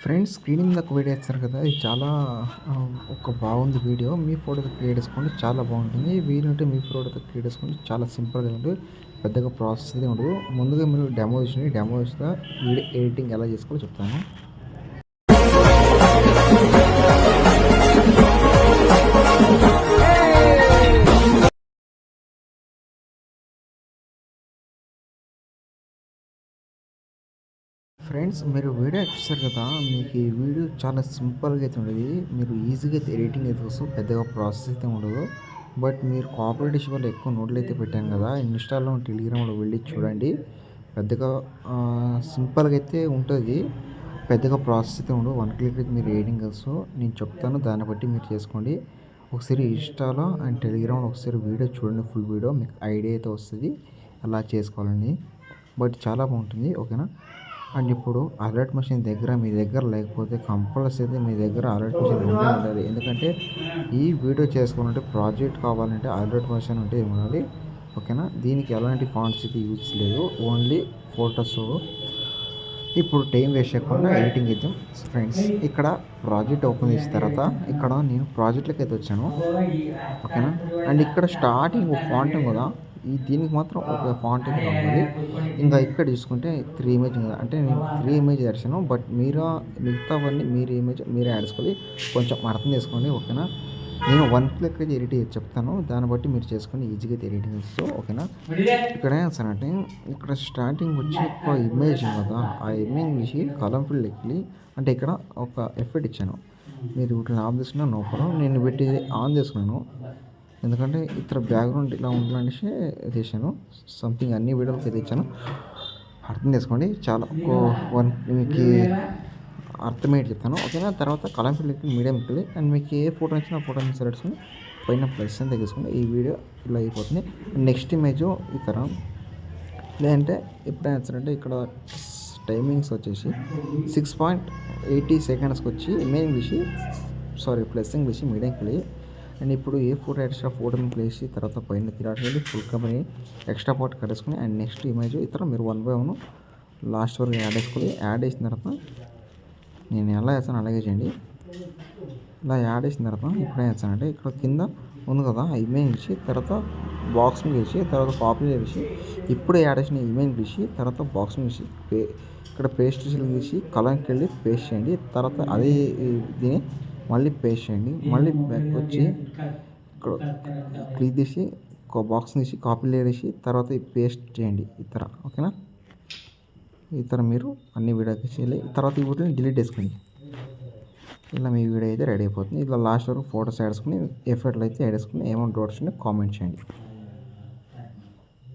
Friends screen మీద ఒక video ఇచ్చారు కదా, ఇది చాలా ఒక బాగుంది వీడియో. మీ ఫోటోతో క్రియేట్ చేసుకోండి, చాలా బాగుంటుంది. వీలుంటే మీ ఫోటోతో క్రియేట్ చేసుకోండి, చాలా సింపుల్గా ఉంటుంది. పెద్దగా ప్రాసెస్ అయితే ఉండదు. ముందుగా మీరు డెమో చూసి డెమో చూస్తా వీడియో ఎడిటింగ్ ఎలా చేసుకోవాలో చెప్తాను. ఫ్రెండ్స్ మీరు వీడియో చూస్తారు కదా, మీకు ఈ వీడియో చాలా సింపుల్గా అయితే ఉండేది. మీరు ఈజీగా అయితే ఎడిటింగ్ అయితే వస్తుంది, పెద్దగా ప్రాసెస్ అయితే ఉండదు. బట్ మీరు కోఆపరేట్ ఇష్యూ వల్ల ఎక్కువ నోట్లు అయితే పెట్టాను కదా, ఇన్స్టాలో టెలిగ్రామ్లో వెళ్ళి చూడండి. పెద్దగా సింపుల్గా అయితే ఉంటుంది, పెద్దగా ప్రాసెస్ అయితే ఉండదు. 1 క్లిక్ అయితే మీరు ఎడిటింగ్ వస్తూ నేను చెప్తాను, దాన్ని బట్టి మీరు చేసుకోండి. ఒకసారి ఇన్స్టాలో అండ్ టెలిగ్రామ్లో ఒకసారి వీడియో చూడండి, ఫుల్ వీడియో మీకు ఐడియా అయితే వస్తుంది అలా చేసుకోవాలండి. బట్ చాలా బాగుంటుంది, ఓకేనా. అండ్ ఇప్పుడు అలర్ట్ మెషిన్ మీ దగ్గర లేకపోతే కంపల్సరీ మీ దగ్గర అలర్ట్ మెషిన్ ఉండాలి. ఎందుకంటే ఈ వీడియో చేసుకోవాలంటే ప్రాజెక్ట్ కావాలంటే అలర్ట్ మెషిన్ ఉంటే ఉండాలి, ఓకేనా. దీనికి ఎలాంటి ఫాంట్స్ అయితే యూజ్ లేదు, ఓన్లీ ఫొటోస్. ఇప్పుడు టైం వేస్ట్ చేయకుండా ఎడిటింగ్ ఇద్దాం ఫ్రెండ్స్. ఇక్కడ ప్రాజెక్ట్ ఓపెన్ చేసిన తర్వాత ఇక్కడ నేను ప్రాజెక్ట్లోకి అయితే వచ్చాను, ఓకేనా. అండ్ ఇక్కడ స్టార్టింగ్ ఒక ఫాంట్ కదా, దీనికి మాత్రం ఒక ఫాంట్ అయితే కావాలి. ఇంకా ఇక్కడ చూసుకుంటే 3 ఇమేజ్ అంటే నేను 3 ఇమేజ్ దర్శనం. బట్ మీరు మిగతావన్నీ మీరు ఇమేజ్ మీరే యాడ్ చేసుకోవాలి, కొంచెం అర్థం చేసుకోండి, ఓకేనా. నేను 1 క్లిక్ అయితే ఎడిట్ చెప్తాను, దాన్ని బట్టి మీరు చేసుకొని ఈజీగా అయితే ఎడిటింగ్ ఇస్తూ, ఓకేనా. ఇక్కడ ఏమంటే ఇక్కడ స్టార్టింగ్ వచ్చి ఒక ఇమేజ్ కదా, ఆ ఇమేజ్ తీసి కలం ఫిల్ ఎక్కి అంటే ఇక్కడ ఒక ఎఫెక్ట్ ఇచ్చాను. మీరు వీటిని ఆఫ్ చేసుకున్నా నో ప్రాబ్లం, నేను పెట్టి ఆన్ చేసుకున్నాను. ఎందుకంటే ఇతర బ్యాక్గ్రౌండ్ ఇలా ఉండాలనేసి చేశాను. సంథింగ్ అన్ని వీడియోలకి అయితే ఇచ్చాను, అర్థం చేసుకోండి. చాలా ఒక మీకు అర్థమయ్యేది చెప్తాను, ఓకేనా. తర్వాత కలం ఫిల్ మీడియంకి వెళ్ళి అండ్ మీకు ఏ ఫోటో ఇచ్చినా ఆ ఫోటోని సెలెక్ట్ చేసుకుని పైన ప్లస్ అని తగ్గించుకోండి. ఈ వీడియో ఇలా అయిపోతుంది. నెక్స్ట్ ఇమేజ్ ఇతర లేదంటే ఎప్పుడైనా ఇక్కడ టైమింగ్స్ వచ్చేసి 6.80 సెకండ్స్కి వచ్చి ఇమేజ్ తీసి ప్లస్సింగ్ తీసి మీడియంకి వెళ్ళి అండ్ ఇప్పుడు ఏ ఫోటో ఎక్స్ట్రా ఫోటోని ప్లేసి తర్వాత పైన తిరగడానికి ఫుల్ కంపెనీ ఎక్స్ట్రా పార్ట్ కట్టేసుకుని అండ్ నెక్స్ట్ ఇమేజ్ ఇతర మీరు 1 by 1 లాస్ట్ వరకు యాడ్ చేసుకోవాలి. యాడ్ చేసిన తర్వాత నేను ఎలా వేస్తాను అలాగే చేయండి. ఇలా యాడ్ చేసిన తర్వాత ఇప్పుడు ఏం చేస్తానంటే ఇక్కడ కింద ఉంది కదా, ఆ ఇమేజ్ ఇచ్చి తర్వాత బాక్స్ మీద వేసి తర్వాత కాపీ చేసి ఇప్పుడు యాడ్ చేసిన ఇమేజ్ తీసి తర్వాత బాక్స్ మీద వేసి ఇక్కడ పేస్ట్ తీసి కలంకి వెళ్ళి పేస్ట్ చేయండి. తర్వాత అదే దీన్ని మళ్ళీ పేస్ట్ చేయండి. మళ్ళీ బ్యాక్ వచ్చి ఇక్కడ క్లిక్ తీసి ఒక బాక్స్ తీసి కాపీ వేసి తర్వాత పేస్ట్ చేయండి ఇతర, ఓకేనా. ఇతర మీరు అన్ని వీడియోకి చేయాలి. తర్వాత ఈ వీడియోని డిలీట్ చేసుకోండి. ఇలా మీ వీడియో అయితే రెడీ అయిపోతుంది. ఇలా లాస్ట్ వరకు ఫోటోస్ యాడ్ చేసుకుని ఎఫెక్ట్లు అయితే యాడ్ చేసుకుని ఏమైనా డౌట్స్ ఉంటే కామెంట్ చేయండి.